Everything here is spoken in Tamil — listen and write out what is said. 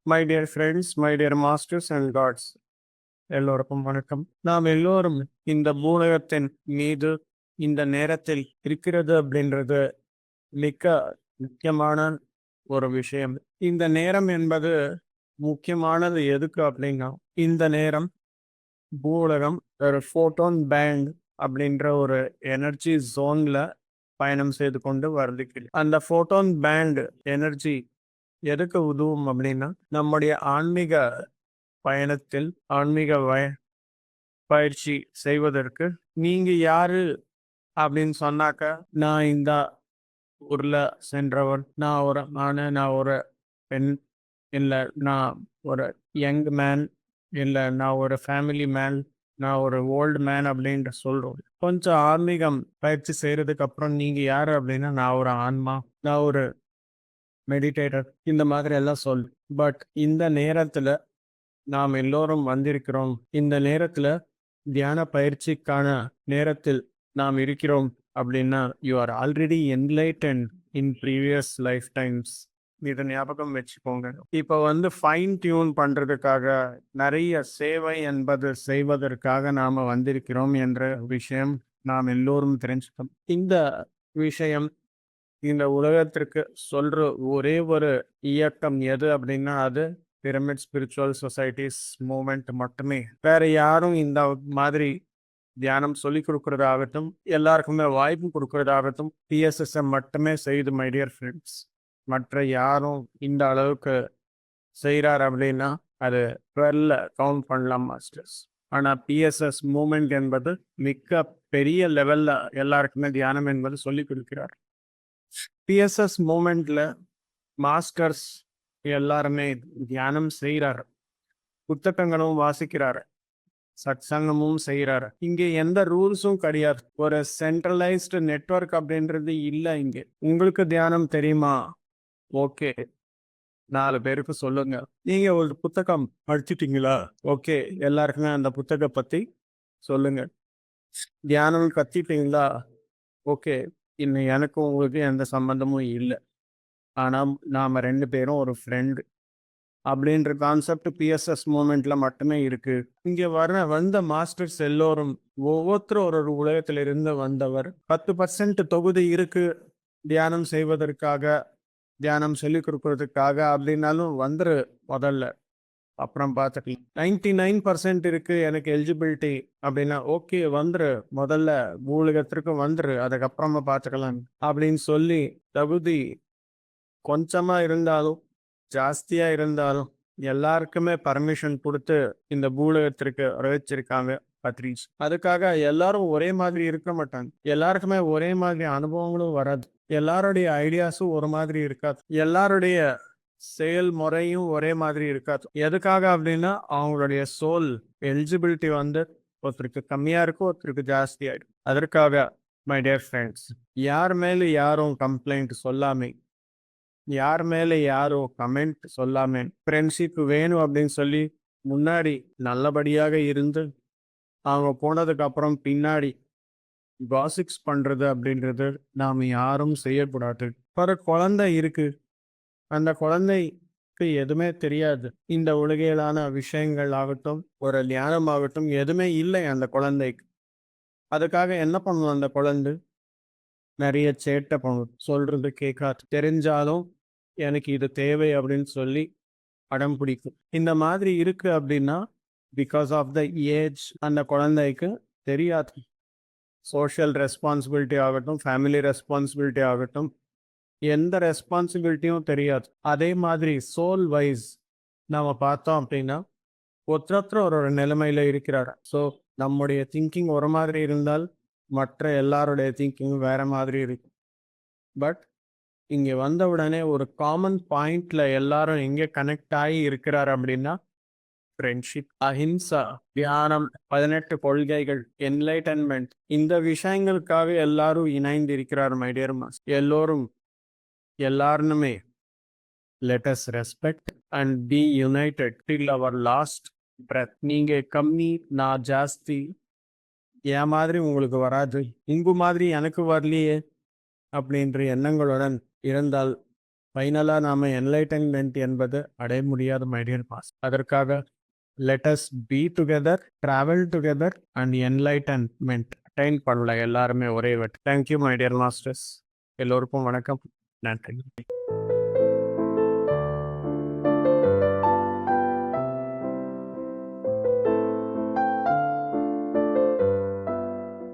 My dear friends, my dear masters and gods, எல்லோருக்கும் வணக்கம். நாம் எல்லோரும் இந்த பூலகத்தின் மீது இந்த நேரத்தில் இருக்கிறது அப்படின்றது மிக முக்கியமான ஒரு விஷயம். இந்த நேரம் என்பது முக்கியமானது எதுக்கு அப்படின்னா, இந்த நேரம் பூலகம் ஒரு ஃபோட்டான் பேண்ட் அப்படின்ற ஒரு எனர்ஜி ஜோன்ல பயணம் செய்து கொண்டு வருது. அந்த ஃபோட்டான் பேண்ட் எனர்ஜி எதுக்கு உதவும் அப்படின்னா, நம்முடைய ஆன்மீக பயணத்தில் ஆன்மீக பயிற்சி செய்வதற்கு. நீங்க யாரு அப்படின்னு சொன்னாக்க, நான் இந்த ஊர்ல சென்றவர், நான் ஒரு பெண், இல்ல நான் ஒரு யங் மேன், இல்ல நான் ஒரு ஃபேமிலி மேன், நான் ஒரு ஓல்டு மேன் அப்படின்ட்டு சொல்றோம். கொஞ்சம் ஆன்மீகம் பயிற்சி செய்யறதுக்கு அப்புறம் நீங்க யாரு அப்படின்னா, நான் ஒரு ஆன்மா, நான் ஒரு மெடிடேட்டர், இந்த மாதிரி எல்லாம் பட் இந்த நேரத்துல நாம் எல்லோரும் வந்திருக்கிறோம். இந்த நேரத்துல தியான பயிற்சிக்கான நேரத்தில் நாம் இருக்கிறோம் அப்படின்னா, you are already enlightened in previous life times. இதை ஞாபகம் வச்சுக்கோங்க. இப்போ ஃபைன் டியூன் பண்றதுக்காக, நிறைய சேவை என்பது செய்வதற்காக நாம வந்திருக்கிறோம் என்ற விஷயம் நாம் எல்லோரும் தெரிஞ்சுக்கணும். இந்த விஷயம் இந்த உலகத்திற்கு சொல்ற ஒரே ஒரு இயக்கம் எது அப்படின்னா, அது பிரமிட் ஸ்பிரிச்சுவல் சொசைட்டிஸ் மூமெண்ட் மட்டுமே. வேற யாரும் இந்த மாதிரி தியானம் சொல்லி கொடுக்கறதாகட்டும், எல்லாருக்குமே வாய்ப்பு கொடுக்கறதாகட்டும், பிஎஸ்எஸ்எம் மட்டுமே செய்து, மை டியர் ஃப்ரெண்ட்ஸ். மற்ற யாரும் இந்த அளவுக்கு செய்கிறார் அப்படின்னா, அது 12 கவுண்ட் பண்ணலாம் மாஸ்டர்ஸ். ஆனா பிஎஸ்எஸ் மூமெண்ட் என்பது மிக பெரிய லெவல்ல எல்லாருக்குமே தியானம் என்பது சொல்லி கொடுக்கிறார். பிஎஸ்எஸ் மூமெண்ட்ல மாஸ்டர்ஸ் எல்லாருமே தியானம் செய்கிறாரு, புத்தகங்களும் வாசிக்கிறாரு, சத்சங்கமும் செய்கிறாரு. இங்க எந்த ரூல்ஸும் கிடையாது. ஒரு சென்ட்ரலைஸ்டு நெட்வொர்க் அப்படின்றது இல்லை இங்க. உங்களுக்கு தியானம் தெரியுமா? ஓகே, 4 பேருக்கு சொல்லுங்க. நீங்க ஒரு புத்தகம் படிச்சுட்டீங்களா? ஓகே, எல்லாருக்குமே அந்த புத்தகம் பத்தி சொல்லுங்க. தியானம் கத்திட்டீங்களா? ஓகே, இன்னும் எனக்கும் உங்களுக்கு எந்த சம்பந்தமும் இல்லை, ஆனா நாம 2 பேரும் ஒரு ஃப்ரெண்டு அப்படின்ற கான்செப்ட் பிஎஸ்எஸ் மூமெண்ட்ல மட்டுமே இருக்கு. இங்க வந்த மாஸ்டர்ஸ் எல்லோரும் ஒவ்வொருத்தரும் ஒரு உலகத்திலிருந்து வந்தவர். 10% தொகுதி இருக்கு தியானம் செய்வதற்காக, தியானம் சொல்லிக் கொடுக்கறதுக்காக அப்படின்னாலும் வந்துரு முதல்ல, அப்புறம் பார்த்துக்கலாம். 99% இருக்கு எனக்கு எலிஜிபிலிட்டி அப்படின்னா, ஓகே வந்துரு, முதல்ல பூலகத்திற்கு வந்துரு, அதுக்கப்புறமா பார்த்துக்கலாம் அப்படின்னு சொல்லி, தகுதி கொஞ்சமா இருந்தாலும் ஜாஸ்தியா இருந்தாலும் எல்லாருக்குமே பர்மிஷன் கொடுத்து இந்த பூலகத்திற்கு வச்சிருக்காங்க பத்ரீஸ். அதுக்காக எல்லாரும் ஒரே மாதிரி இருக்க மாட்டாங்க. எல்லாருக்குமே ஒரே மாதிரி அனுபவங்களும் வராது. எல்லாருடைய ஐடியாஸும் ஒரு மாதிரி இருக்காது. எல்லாருடைய செயல்முறையும் ஒரே மாதிரி இருக்காது. எதுக்காக அப்படின்னா, அவங்களுடைய சோல் எலிஜிபிலிட்டி ஒருத்தருக்கு கம்மியா இருக்கும், ஒருத்தருக்கு ஜாஸ்தியா இருக்கும். அதற்காக மை டியர் ஃப்ரெண்ட்ஸ், யார் மேல யாரும் கம்ப்ளைண்ட் சொல்லாமே, யார் மேல யாரும் கமெண்ட் சொல்லாம, ஃப்ரெண்ட்ஷிப் வேணும் அப்படின்னு சொல்லி முன்னாடி நல்லபடியாக இருந்து, அவங்க போனதுக்கு அப்புறம் பின்னாடி காசிப்ஸ் பண்றது அப்படின்றது நாம் யாரும் செய்யக்கூடாது. ஒரு குழந்தை இருக்கு, அந்த குழந்தைக்கு எதுவுமே தெரியாது. இந்த உலகியலான விஷயங்கள் ஆகட்டும், ஒரு ஞானம் ஆகட்டும், எதுவுமே இல்லை அந்த குழந்தைக்கு. அதுக்காக என்ன பண்ணும் அந்த குழந்தை? நிறைய சேட்டை பண்ணும், சொல்றது கேட்காது. தெரிஞ்சாலும் எனக்கு இது தேவை அப்படின்னு சொல்லி அடம் பிடிக்கும். இந்த மாதிரி இருக்கு அப்படின்னா, பிகாஸ் ஆஃப் த ஏஜ், அந்த குழந்தைக்கு தெரியாது. சோஷியல் ரெஸ்பான்சிபிலிட்டி ஆகட்டும், ஃபேமிலி ரெஸ்பான்சிபிலிட்டி ஆகட்டும், எந்த ரெஸ்பான்சிபிலிட்டியும் தெரியாது. அதே மாதிரி சோல் வைஸ் நாம பார்த்தோம் அப்படின்னா, ஒருத்தர் ஒரு நிலைமையில இருக்கிறார். ஸோ நம்முடைய திங்கிங் ஒரு மாதிரி இருந்தால், மற்ற எல்லாருடைய திங்கிங் வேற மாதிரி இருக்கு. பட் இங்க வந்த உடனே ஒரு காமன் பாயிண்ட்ல எல்லாரும் எங்க கனெக்ட் ஆகி இருக்கிறார் அப்படின்னா, ஃப்ரெண்ட்ஷிப், அஹிம்சா, தியானம், 18 கொள்கைகள், என்லைட்டன்மெண்ட், இந்த விஷயங்களுக்காக எல்லாரும் இணைந்து இருக்கிறார் மை டியர் மாஸ். எல்லாருமே let us respect and be united till our last breath. நீங்க கம்மி, நான் ஜாஸ்தி, என் மாதிரி உங்களுக்கு வராது, உங்க மாதிரி எனக்கு வரலையே அப்படின்ற எண்ணங்களுடன் இருந்தால் ஃபைனலாக நாம் என்லைட்டன்மெண்ட் என்பது அடைய முடியாத மைடியர் மாஸ். அதற்காக lettuce B together, travel together and enlightenment attain பண்ணல எல்லாருமே ஒரே வட்டு. Thank you my dear masters. எல்லோருக்கும் வணக்கம். நன்றி.